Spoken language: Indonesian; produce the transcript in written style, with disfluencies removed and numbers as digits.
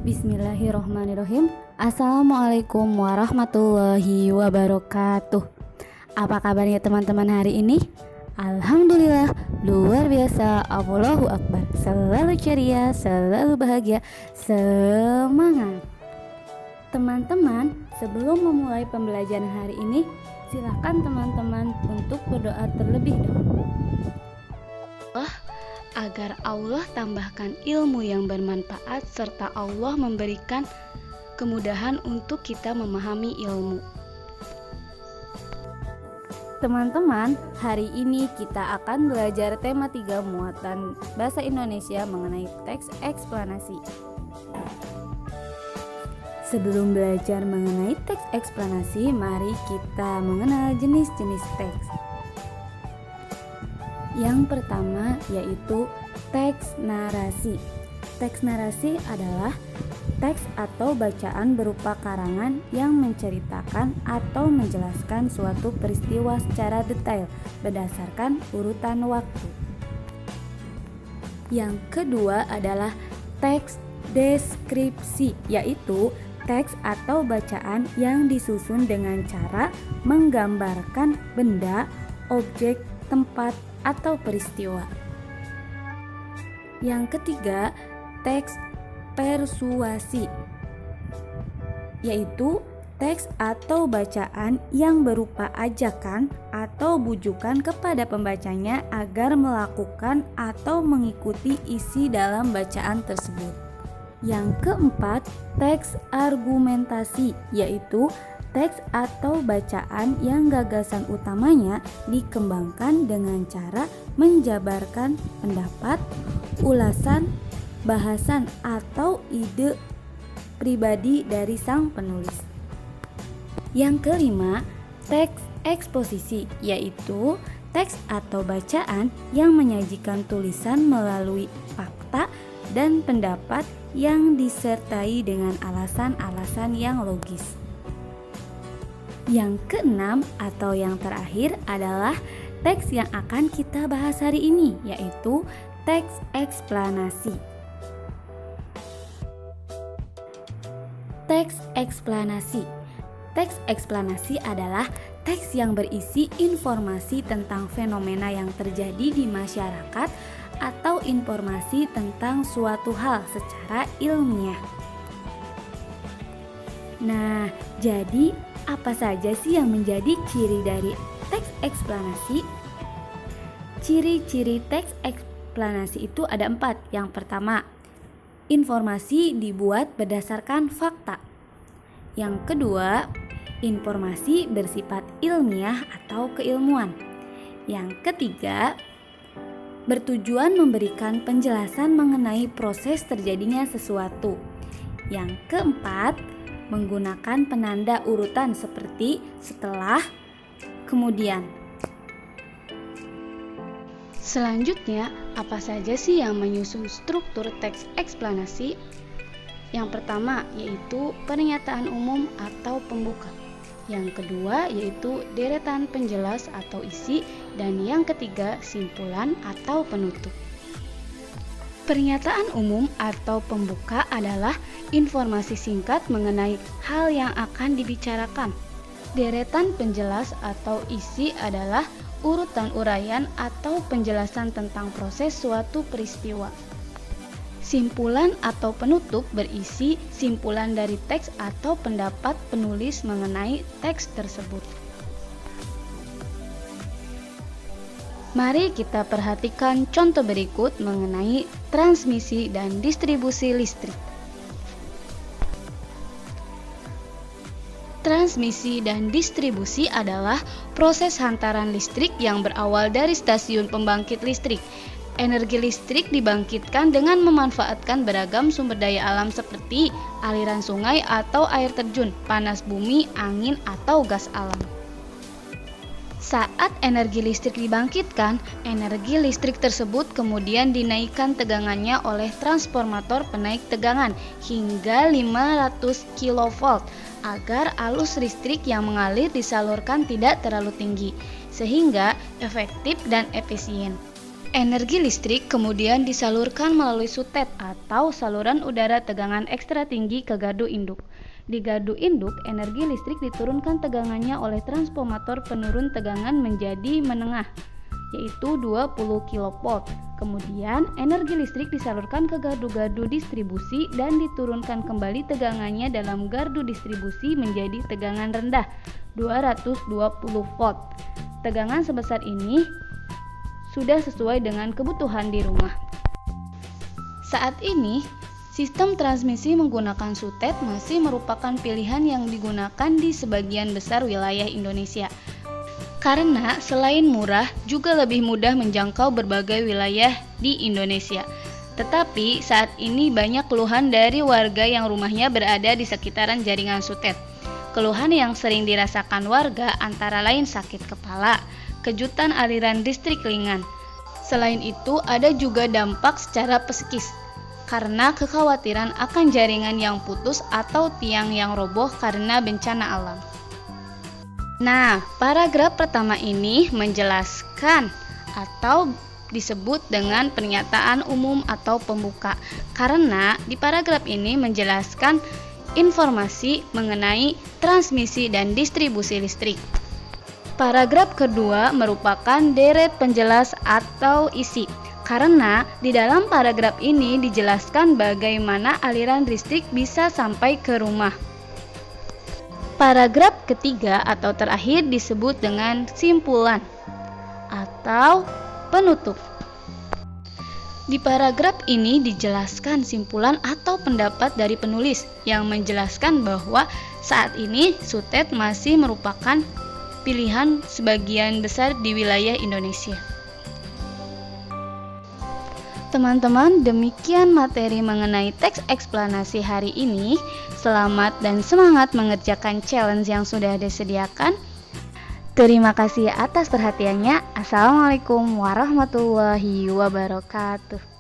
Bismillahirrohmanirrohim. Assalamualaikum warahmatullahi wabarakatuh. Apa kabarnya teman-teman hari ini? Alhamdulillah, luar biasa. Allahu Akbar. Selalu ceria, selalu bahagia, semangat. Teman-teman, sebelum memulai pembelajaran hari ini, silakan teman-teman untuk berdoa terlebih dahulu. Agar Allah tambahkan ilmu yang bermanfaat serta Allah memberikan kemudahan untuk kita memahami ilmu. Teman-teman, hari ini kita akan belajar tema 3 muatan bahasa Indonesia mengenai teks eksplanasi. Sebelum belajar mengenai teks eksplanasi, mari kita mengenal jenis-jenis teks. Yang pertama yaitu teks narasi. Teks narasi adalah teks atau bacaan berupa karangan yang menceritakan atau menjelaskan suatu peristiwa secara detail berdasarkan urutan waktu. Yang kedua adalah teks deskripsi, yaitu teks atau bacaan yang disusun dengan cara menggambarkan benda, objek, tempat, atau peristiwa. Yang ketiga, teks persuasi, yaitu teks atau bacaan yang berupa ajakan atau bujukan kepada pembacanya agar melakukan atau mengikuti isi dalam bacaan tersebut. Yang keempat, teks argumentasi, yaitu teks atau bacaan yang gagasan utamanya dikembangkan dengan cara menjabarkan pendapat, ulasan, bahasan, atau ide pribadi dari sang penulis. Yang kelima, teks eksposisi, yaitu teks atau bacaan yang menyajikan tulisan melalui fakta dan pendapat yang disertai dengan alasan-alasan yang logis. Yang keenam atau yang terakhir adalah teks yang akan kita bahas hari ini, yaitu teks eksplanasi. Teks eksplanasi. Teks eksplanasi adalah teks yang berisi informasi tentang fenomena yang terjadi di masyarakat atau informasi tentang suatu hal secara ilmiah. Nah, jadi apa saja sih yang menjadi ciri dari teks eksplanasi? Ciri-ciri teks eksplanasi itu ada 4. Yang pertama, informasi dibuat berdasarkan fakta. Yang kedua, informasi bersifat ilmiah atau keilmuan. Yang ketiga, bertujuan memberikan penjelasan mengenai proses terjadinya sesuatu. Yang keempat, menggunakan penanda urutan seperti setelah, kemudian. Selanjutnya, apa saja sih yang menyusun struktur teks eksplanasi? Yang pertama yaitu pernyataan umum atau pembuka. Yang kedua yaitu deretan penjelas atau isi, dan yang ketiga simpulan atau penutup. Pernyataan umum atau pembuka adalah informasi singkat mengenai hal yang akan dibicarakan. Deretan penjelas atau isi adalah urutan uraian atau penjelasan tentang proses suatu peristiwa. Simpulan atau penutup berisi simpulan dari teks atau pendapat penulis mengenai teks tersebut. Mari kita perhatikan contoh berikut mengenai transmisi dan distribusi listrik. Transmisi dan distribusi adalah proses hantaran listrik yang berawal dari stasiun pembangkit listrik. Energi listrik dibangkitkan dengan memanfaatkan beragam sumber daya alam seperti aliran sungai atau air terjun, panas bumi, angin, atau gas alam. Saat energi listrik dibangkitkan, energi listrik tersebut kemudian dinaikkan tegangannya oleh transformator penaik tegangan hingga 500 kV agar arus listrik yang mengalir disalurkan tidak terlalu tinggi, sehingga efektif dan efisien. Energi listrik kemudian disalurkan melalui sutet atau saluran udara tegangan ekstra tinggi ke gardu induk. Di gardu induk, energi listrik diturunkan tegangannya oleh transformator penurun tegangan menjadi menengah, yaitu 20 kV. Kemudian, energi listrik disalurkan ke gardu-gardu distribusi dan diturunkan kembali tegangannya dalam gardu distribusi menjadi tegangan rendah, 220 volt. Tegangan sebesar ini sudah sesuai dengan kebutuhan di rumah. Saat ini, sistem transmisi menggunakan sutet masih merupakan pilihan yang digunakan di sebagian besar wilayah Indonesia. Karena selain murah, juga lebih mudah menjangkau berbagai wilayah di Indonesia. Tetapi saat ini banyak keluhan dari warga yang rumahnya berada di sekitaran jaringan sutet. Keluhan yang sering dirasakan warga antara lain sakit kepala, kejutan aliran listrik ringan. Selain itu, ada juga dampak secara psikis karena kekhawatiran akan jaringan yang putus atau tiang yang roboh karena bencana alam. Nah, paragraf pertama ini menjelaskan atau disebut dengan pernyataan umum atau pembuka karena di paragraf ini menjelaskan informasi mengenai transmisi dan distribusi listrik. Paragraf kedua merupakan deret penjelas atau isi, karena di dalam paragraf ini dijelaskan bagaimana aliran listrik bisa sampai ke rumah. Paragraf ketiga atau terakhir disebut dengan simpulan atau penutup. Di paragraf ini dijelaskan simpulan atau pendapat dari penulis yang menjelaskan bahwa saat ini sutet masih merupakan pilihan sebagian besar di wilayah Indonesia. Teman-teman, demikian materi mengenai teks eksplanasi hari ini. Selamat dan semangat mengerjakan challenge yang sudah disediakan. Terima kasih atas perhatiannya. Assalamualaikum warahmatullahi wabarakatuh.